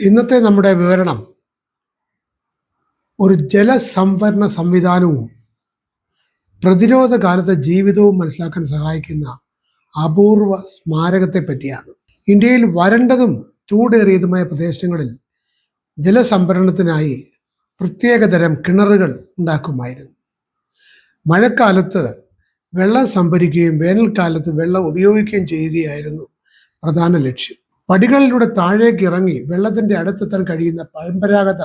ഇന്നത്തെ നമ്മുടെ വിവരണം ഒരു ജലസംഭരണ സംവിധാനവും പ്രതിരോധ കാലത്തെ ജീവിതവും മനസ്സിലാക്കാൻ സഹായിക്കുന്ന അപൂർവ സ്മാരകത്തെ പറ്റിയാണ്. ഇന്ത്യയിൽ വരണ്ടതും ചൂടേറിയതുമായ പ്രദേശങ്ങളിൽ ജലസംഭരണത്തിനായി പ്രത്യേകതരം കിണറുകൾ ഉണ്ടാക്കുമായിരുന്നു. മഴക്കാലത്ത് വെള്ളം സംഭരിക്കുകയും വേനൽക്കാലത്ത് വെള്ളം ഉപയോഗിക്കുകയും ചെയ്യുകയായിരുന്നു പ്രധാന ലക്ഷ്യം. പടികളിലൂടെ താഴേക്ക് ഇറങ്ങി വെള്ളത്തിന്റെ അടുത്തെത്താൻ കഴിയുന്ന പരമ്പരാഗത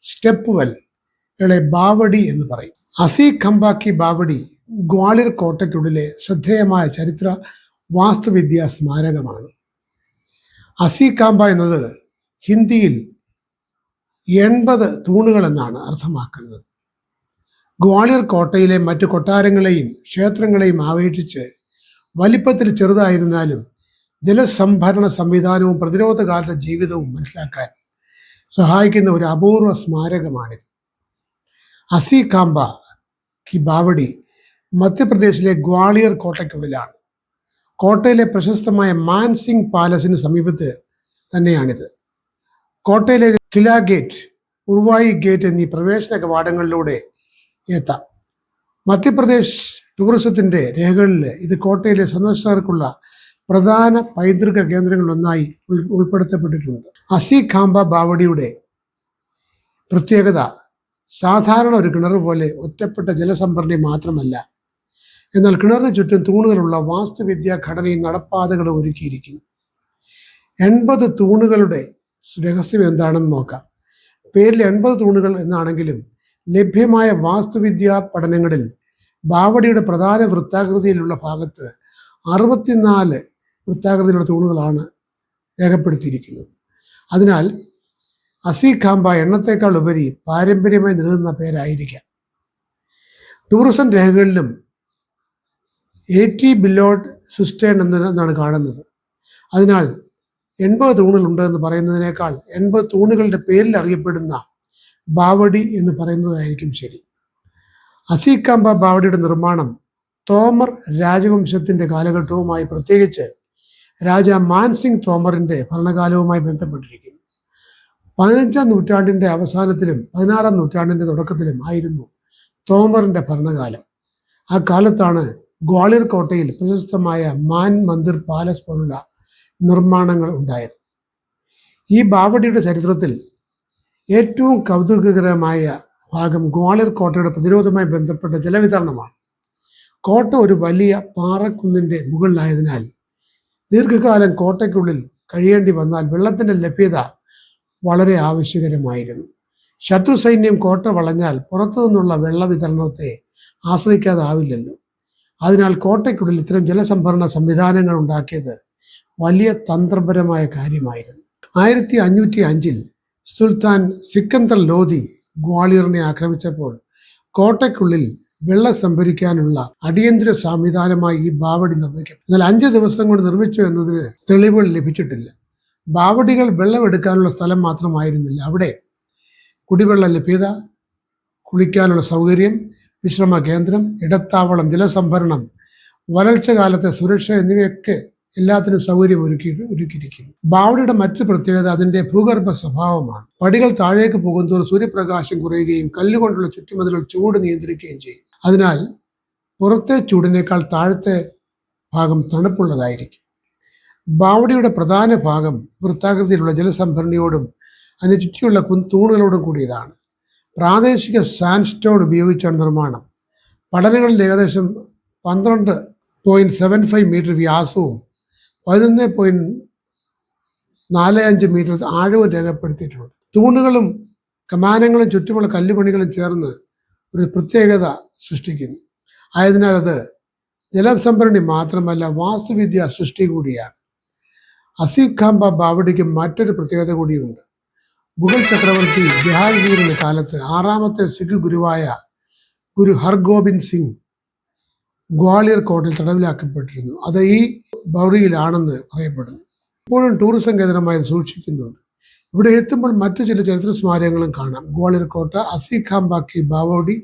സ്റ്റെപ്പ് വെല്ലുകളെ ബാവടി എന്ന് പറയും. അസി ഖംബാക്കി ബാവടി ഗ്വാളിയർ കോട്ടയ്ക്കുള്ളിലെ ശ്രദ്ധേയമായ ചരിത്ര വാസ്തുവിദ്യാ സ്മാരകമാണ്. അസി കാമ്പ എന്നത് ഹിന്ദിയിൽ 80 തൂണുകൾ എന്നാണ് അർത്ഥമാക്കുന്നത്. ഗ്വാളിയർ കോട്ടയിലെ മറ്റു കൊട്ടാരങ്ങളെയും ക്ഷേത്രങ്ങളെയും അപേക്ഷിച്ച് വലിപ്പത്തിൽ ചെറുതായിരുന്നാലും ജലസംഭരണ സംവിധാനവും പ്രതിരോധ കാലത്തെ ജീവിതവും മനസ്സിലാക്കാൻ സഹായിക്കുന്ന ഒരു അപൂർവ സ്മാരകമാണിത്. അസി കാമ്പ കി ബാവടി മധ്യപ്രദേശിലെ ഗ്വാളിയർ കോട്ടയ്ക്കുള്ളിലാണ്. കോട്ടയിലെ പ്രശസ്തമായ മാൻസിംഗ് പാലസിന് സമീപത്ത് തന്നെയാണിത്. കോട്ടയിലെ കില ഗേറ്റ്, ഉർവായി ഗേറ്റ് എന്നീ പ്രവേശന കവാടങ്ങളിലൂടെ എത്താം. മധ്യപ്രദേശ് ടൂറിസത്തിന്റെ രേഖകളിൽ ഇത് കോട്ടയിലെ സന്ദർശകർക്കുള്ള പ്രധാന പൈതൃക കേന്ദ്രങ്ങളിലൊന്നായി ഉൾപ്പെടുത്തപ്പെട്ടിട്ടുണ്ട്. അസി ഖാമ്പ ബാവടിയുടെ പ്രത്യേകത സാധാരണ ഒരു കിണർ പോലെ ഒറ്റപ്പെട്ട ജലസംഭരണി മാത്രമല്ല, എന്നാൽ കിണറിന് ചുറ്റും തൂണുകളുള്ള വാസ്തുവിദ്യാ ഘടനയും നടപ്പാതകളും ഒരുക്കിയിരിക്കുന്നു. 80 തൂണുകളുടെ രഹസ്യം എന്താണെന്ന് നോക്കാം. പേരിൽ 80 തൂണുകൾ എന്നാണെങ്കിലും ലഭ്യമായ വാസ്തുവിദ്യാ പഠനങ്ങളിൽ ബാവടിയുടെ പ്രധാന വൃത്താകൃതിയിലുള്ള ഭാഗത്ത് 64 വൃത്താകൃതിയിലുള്ള തൂണുകളാണ് രേഖപ്പെടുത്തിയിരിക്കുന്നത്. അതിനാൽ അസി ഖാമ്പ എണ്ണത്തേക്കാൾ ഉപരി പാരമ്പര്യമായി നിലനിന്ന പേരായിരിക്കാം. ടൂറിസം രേഖകളിലും 80 ബില്ലോഡ് സിസ്റ്റേൺ എന്നാണ് കാണുന്നത്. അതിനാൽ 80 തൂണുകൾ ഉണ്ടെന്ന് പറയുന്നതിനേക്കാൾ 80 തൂണുകളുടെ പേരിൽ അറിയപ്പെടുന്ന ബാവടി എന്ന് പറയുന്നതായിരിക്കും ശരി. അസി ഖാമ്പ ബാവടിയുടെ നിർമ്മാണം തോമർ രാജവംശത്തിന്റെ കാലഘട്ടവുമായി, പ്രത്യേകിച്ച് രാജ മാൻസിംഗ് തോമറിന്റെ ഭരണകാലവുമായി ബന്ധപ്പെട്ടിരിക്കുന്നു. 15ാം നൂറ്റാണ്ടിന്റെ അവസാനത്തിലും 16ാം നൂറ്റാണ്ടിന്റെ തുടക്കത്തിലും ആയിരുന്നു തോമറിന്റെ ഭരണകാലം. ആ കാലത്താണ് ഗ്വാളിയർ കോട്ടയിൽ പ്രശസ്തമായ മാൻ മന്ദിർ പാലസ് പോലുള്ള നിർമ്മാണങ്ങൾ ഉണ്ടായത്. ഈ ബാവടിയുടെ ചരിത്രത്തിൽ ഏറ്റവും കൗതുകകരമായ ഭാഗം ഗ്വാളിയർ കോട്ടയുടെ പ്രതിരോധവുമായി ബന്ധപ്പെട്ട ജലവിതരണമാണ്. കോട്ട ഒരു വലിയ പാറക്കുന്നിന്റെ മുകളിലായതിനാൽ ദീർഘകാലം കോട്ടയ്ക്കുള്ളിൽ കഴിയേണ്ടി വന്നാൽ വെള്ളത്തിന്റെ ലഭ്യത വളരെ ആവശ്യകരമായിരുന്നു. ശത്രു സൈന്യം കോട്ട വളഞ്ഞാൽ പുറത്തു നിന്നുള്ള വെള്ള വിതരണത്തെ ആശ്രയിക്കാതാവില്ലല്ലോ. അതിനാൽ കോട്ടയ്ക്കുള്ളിൽ ഇത്തരം ജലസംഭരണ സംവിധാനങ്ങൾ ഉണ്ടാക്കിയത് വലിയ തന്ത്രപരമായ കാര്യമായിരുന്നു. 1505 സുൽത്താൻ സിക്കന്ദർ ലോധി ഗ്വാളിയറിനെ ആക്രമിച്ചപ്പോൾ കോട്ടയ്ക്കുള്ളിൽ വെള്ളം സംഭരിക്കാനുള്ള അടിയന്തര സംവിധാനമായി ഈ ബാവടി നിർമ്മിക്കും. എന്നാൽ 5 ദിവസം കൊണ്ട് നിർമ്മിച്ചു എന്നതിന് തെളിവുകൾ ലഭിച്ചിട്ടില്ല. ബാവടികൾ വെള്ളമെടുക്കാനുള്ള സ്ഥലം മാത്രമായിരുന്നില്ല, അവിടെ കുടിവെള്ള ലഭ്യത, കുളിക്കാനുള്ള സൗകര്യം, വിശ്രമ കേന്ദ്രം, ഇടത്താവളം, ജലസംഭരണം, വരൾച്ച കാലത്തെ സുരക്ഷ എന്നിവയൊക്കെ എല്ലാത്തിനും സൗകര്യം ഒരുക്കിയിരിക്കുന്നു. ബാവടിയുടെ മറ്റു പ്രത്യേകത അതിന്റെ ഭൂഗർഭ സ്വഭാവമാണ്. പടികൾ താഴേക്ക് പോകുന്നതോറും സൂര്യപ്രകാശം കുറയുകയും കല്ലുകൊണ്ടുള്ള ചുറ്റുമതിലുകൾ ചൂട് നിയന്ത്രിക്കുകയും ചെയ്യും. അതിനാൽ പുറത്തെ ചൂടിനേക്കാൾ താഴത്തെ ഭാഗം തണുപ്പുള്ളതായിരിക്കും. ബാവടിയുടെ പ്രധാന ഭാഗം വൃത്താകൃതിയിലുള്ള ജലസംഭരണിയോടും അതിന് ചുറ്റിയുള്ള തൂണുകളോടും കൂടിയതാണ്. പ്രാദേശിക സാൻഡ്സ്റ്റോൺ ഉപയോഗിച്ചാണ് നിർമ്മാണം. പഠനങ്ങളിൽ ഏകദേശം 12.75 മീറ്റർ വ്യാസവും 11.45 മീറ്റർ ആഴവും രേഖപ്പെടുത്തിയിട്ടുണ്ട്. തൂണുകളും കമാനങ്ങളും ചുറ്റുമുള്ള കല്ലുപണികളും ചേർന്ന് ഒരു പ്രത്യേകത സൃഷ്ടിക്കുന്നു. ആയതിനാൽ അത് ജലസംഭരണി മാത്രമല്ല, വാസ്തുവിദ്യ സൃഷ്ടി കൂടിയാണ്. അസി ഖാമ്പ ബാവടിക്ക് മറ്റൊരു പ്രത്യേകത കൂടിയുണ്ട്. മുഗൾ ചക്രവർത്തി ജഹാംഗീറിന്റെ കാലത്ത് 6ാമത്തെ സിഖ് ഗുരുവായ ഗുരു ഹർഗോബിന്ദ് സിംഗ് ഗ്വാളിയർ കോട്ടയിൽ തടവിലാക്കപ്പെട്ടിരുന്നു. അത് ഈ ബൗറിയിലാണെന്ന് പറയപ്പെടുന്നു. ഇപ്പോഴും ടൂറിസം കേന്ദ്രമായി സൂക്ഷിക്കുന്നുണ്ട്. ഇവിടെ എത്തുമ്പോൾ മറ്റു ചില ചരിത്ര സ്മാരകങ്ങളും കാണാം. ഗ്വാളിയർ കോട്ട, അസി ഖാമ്പ കി ബാവടി,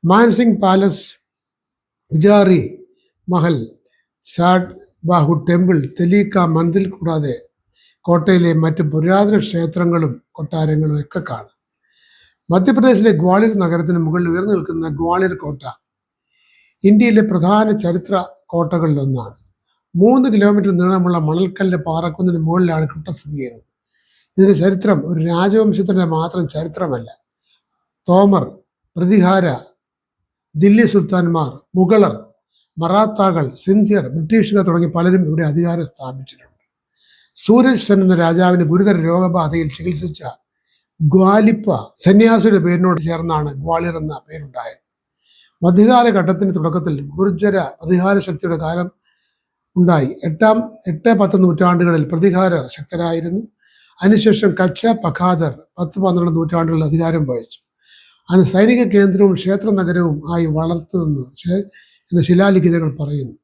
മാൻസിംഗ് പാലസ്, ഉജാറി മഹൽ, ഷാഡ് ബാഹു ടെമ്പിൾ, തെലീക്ക മന്ദിർ കൂടാതെ കോട്ടയിലെ മറ്റ് പുരാതന ക്ഷേത്രങ്ങളും കൊട്ടാരങ്ങളും ഒക്കെ കാണാം. മധ്യപ്രദേശിലെ ഗ്വാളിയർ നഗരത്തിന് മുകളിൽ ഉയർന്നു നിൽക്കുന്ന ഗ്വാളിയർ കോട്ട ഇന്ത്യയിലെ പ്രധാന ചരിത്ര കോട്ടകളിലൊന്നാണ്. 3 കിലോമീറ്റർ നീളമുള്ള മണൽക്കല്ല് പാറക്കുന്നിന് മുകളിലാണ് കോട്ട സ്ഥിതി ചെയ്യുന്നത്. ഇതിന്റെ ചരിത്രം ഒരു രാജവംശത്തിന്റെ മാത്രം ചരിത്രമല്ല. തോമർ, പ്രതിഹാര, ദില്ലി സുൽത്താൻമാർ, മുഗളർ, മറാത്താകൾ, സിന്ധ്യർ, ബ്രിട്ടീഷുകാർ തുടങ്ങി പലരും ഇവിടെ അധികാരം സ്ഥാപിച്ചിട്ടുണ്ട്. സൂരജ് സെൻ എന്ന രാജാവിന് ഗുരുതര രോഗബാധയിൽ ചികിത്സിച്ച ഗ്വാലിപ്പ സന്യാസിയുടെ പേരിനോട് ചേർന്നാണ് ഗ്വാളിയർ എന്ന പേരുണ്ടായത്. മധ്യകാലഘട്ടത്തിന്റെ തുടക്കത്തിൽ ഗുർജര പ്രതിഹാര ശക്തിയുടെ കാലം ഉണ്ടായി. 8-10 നൂറ്റാണ്ടുകളിൽ പ്രതിഹാരർ ശക്തരായിരുന്നു. അതിനുശേഷം കച്ച പഖാദർ 10-12 നൂറ്റാണ്ടുകളിൽ അധികാരം വഹിച്ചു. അത് സൈനിക കേന്ദ്രവും ക്ഷേത്ര നഗരവും ആയി വളർത്തുന്നു എന്ന് ശിലാലിഖിതങ്ങൾ പറയുന്നു.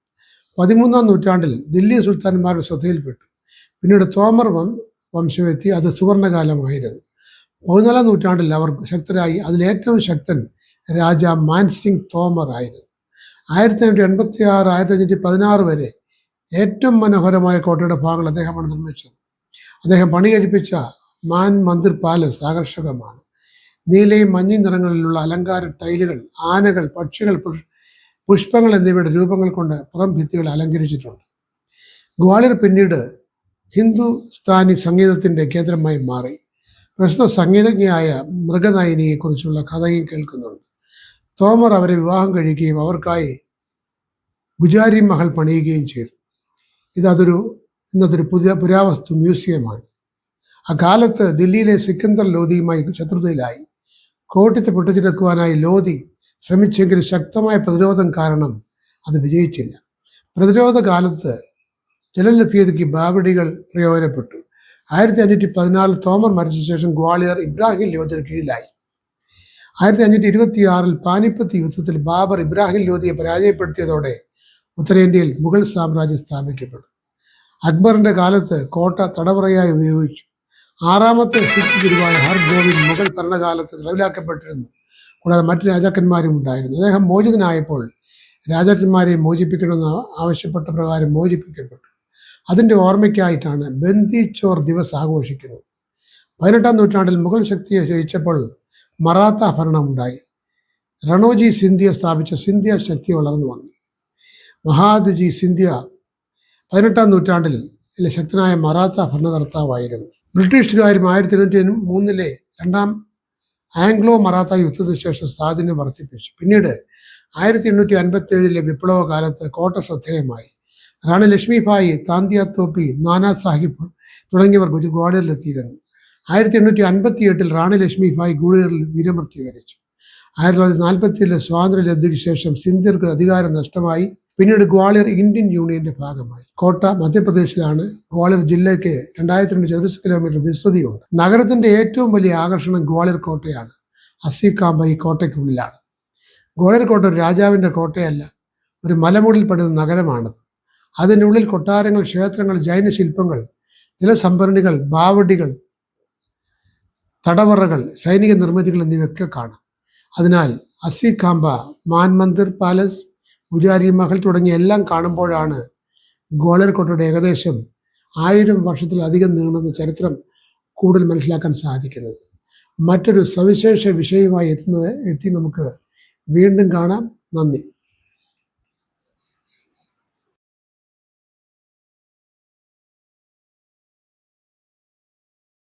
13-ാം നൂറ്റാണ്ടിൽ ദില്ലി സുൽത്താൻമാരുടെ ശ്രദ്ധയിൽപ്പെട്ടു. പിന്നീട് തോമർ വംശമെത്തി. അത് സുവർണകാലമായിരുന്നു. 14-ാം നൂറ്റാണ്ടിൽ അവർ ശക്തരായി. അതിലേറ്റവും ശക്തൻ രാജ മാൻസിംഗ് തോമർ ആയിരുന്നു. 1586-1516 വരെ ഏറ്റവും മനോഹരമായ കോട്ടയുടെ ഭാഗങ്ങൾ അദ്ദേഹമാണ് നിർമ്മിച്ചത്. അദ്ദേഹം പണി കഴിപ്പിച്ച മാൻ മന്ദിർ പാലസ് ആകർഷകമാണ്. നീലയും മഞ്ഞയും നിറങ്ങളിലുള്ള അലങ്കാര ടൈലുകൾ, ആനകൾ, പക്ഷികൾ, പുഷ്പങ്ങൾ എന്നിവയുടെ രൂപങ്ങൾ കൊണ്ട് പുറം ഭിത്തികൾ അലങ്കരിച്ചിട്ടുണ്ട്. ഗ്വാളിയർ പിന്നീട് ഹിന്ദുസ്ഥാനി സംഗീതത്തിന്റെ കേന്ദ്രമായി മാറി. പ്രസ്തുത സംഗീതജ്ഞയായ മൃഗനയനിയെക്കുറിച്ചുള്ള കഥയും കേൾക്കുന്നുണ്ട്. തോമർ അവരെ വിവാഹം കഴിക്കുകയും അവർക്കായി ഗുജാരി മഹൽ പണിയുകയും ചെയ്തു. ഇന്നതൊരു പുരാവസ്തു മ്യൂസിയമാണ്. അക്കാലത്ത് ദില്ലിയിലെ സിക്കന്ദർ ലോധിയുമായി ശത്രുതയിലായി. കോട്ടയത്തെ പൊട്ടിച്ചെടുക്കുവാനായി ലോധി ശ്രമിച്ചെങ്കിലും ശക്തമായ പ്രതിരോധം കാരണം അത് വിജയിച്ചില്ല. പ്രതിരോധ കാലത്ത് ജലലഭ്യതയ്ക്ക് ബാബഡികൾ പ്രയോജനപ്പെട്ടു. 1514 തോമർ മരിച്ച ശേഷം ഗ്വാളിയർ ഇബ്രാഹിം ലോധിയുടെ കീഴിലായി. 1526 പാനിപ്പത്ത് യുദ്ധത്തിൽ ബാബർ ഇബ്രാഹിം ലോധിയെ പരാജയപ്പെടുത്തിയതോടെ ഉത്തരേന്ത്യയിൽ മുഗൾ സാമ്രാജ്യം സ്ഥാപിക്കപ്പെട്ടു. അക്ബറിന്റെ കാലത്ത് കോട്ട തടവറയായി ഉപയോഗിച്ചു. 6ാമത്തെ സിഖ് ഗുരുവായ ഹർ ഗോവിന്ദ് മുഗൾ ഭരണകാലത്ത് തടവിലാക്കപ്പെട്ടിരുന്നു. കൂടാതെ മറ്റു രാജാക്കന്മാരും ഉണ്ടായിരുന്നു. അദ്ദേഹം മോചിതനായപ്പോൾ രാജാക്കന്മാരെ മോചിപ്പിക്കണമെന്ന് ആവശ്യപ്പെട്ട പ്രകാരം മോചിപ്പിക്കപ്പെട്ടു. അതിൻ്റെ ഓർമ്മയ്ക്കായിട്ടാണ് ബന്ദി ചോർ ദിവസ് ആഘോഷിക്കുന്നത്. 18-ാം നൂറ്റാണ്ടിൽ മുഗൾ ശക്തിയെ ജയിച്ചപ്പോൾ മറാത്ത ഭരണമുണ്ടായി. രണോജി സിന്ധ്യ സ്ഥാപിച്ച സിന്ധ്യ ശക്തി വളർന്നു വന്നു. മഹാദ്ജി സിന്ധ്യ 18-ാം നൂറ്റാണ്ടിൽ ശക്തനായ മറാത്ത ഭരണകർത്താവായിരുന്നു. ബ്രിട്ടീഷുകാരും 1803 രണ്ടാം ആംഗ്ലോ മറാത്ത യുദ്ധത്തിന് ശേഷം സ്വാധീനം വർദ്ധിപ്പിച്ചു. പിന്നീട് 1857 വിപ്ലവ കാലത്ത് കോട്ട ശ്രദ്ധേയമായി. റാണി ലക്ഷ്മിഭായി, താന്തിയ തോപ്പി, നാനാ സാഹിബ് തുടങ്ങിയവർ ഗ്വാളിയറിലെത്തിയിരുന്നു. 1858 റാണി ലക്ഷ്മിഭായി ഗ്വാളിയറിൽ വീരമൃത്യു വരിച്ചു. 1947 സ്വാതന്ത്ര്യലബ്ധിക്ക് ശേഷം സിന്ധ്യർക്ക് അധികാരം നഷ്ടമായി. പിന്നീട് ഗ്വാളിയർ ഇന്ത്യൻ യൂണിയന്റെ ഭാഗമായി. കോട്ട മധ്യപ്രദേശിലാണ്. ഗ്വാളിയർ ജില്ലയ്ക്ക് 2002 ചതുരശ്ര കിലോമീറ്റർ വിസ്തൃതിയുണ്ട്. നഗരത്തിന്റെ ഏറ്റവും വലിയ ആകർഷണം ഗ്വാളിയർ കോട്ടയാണ്. അസികാമ്പ ഈ കോട്ടയ്ക്കുള്ളിലാണ്. ഗ്വാളിയർ കോട്ട ഒരു രാജാവിന്റെ കോട്ടയല്ല, ഒരു മലമുകളിൽ പണിത നഗരമാണത്. അതിനുള്ളിൽ കൊട്ടാരങ്ങൾ, ക്ഷേത്രങ്ങൾ, ജൈന ശില്പങ്ങൾ, ജലസംഭരണികൾ, ബാവഡികൾ, തടവറകൾ, സൈനിക നിർമ്മിതികൾ എന്നിവയൊക്കെ കാണാം. അതിനാൽ അസികാമ്പ, മാൻ മന്ദിർ പാലസ്, ഗുജാരി മഹൽ തുടങ്ങിയ എല്ലാം കാണുമ്പോഴാണ് ഗ്വാളിയർ കോട്ടയുടെ ഏകദേശം 1000 വർഷത്തിലധികം നീളുന്ന ചരിത്രം കൂടുതൽ മനസ്സിലാക്കാൻ സാധിക്കുന്നത്. മറ്റൊരു സവിശേഷ വിഷയവുമായി എത്തി നമുക്ക് വീണ്ടും കാണാം. നന്ദി.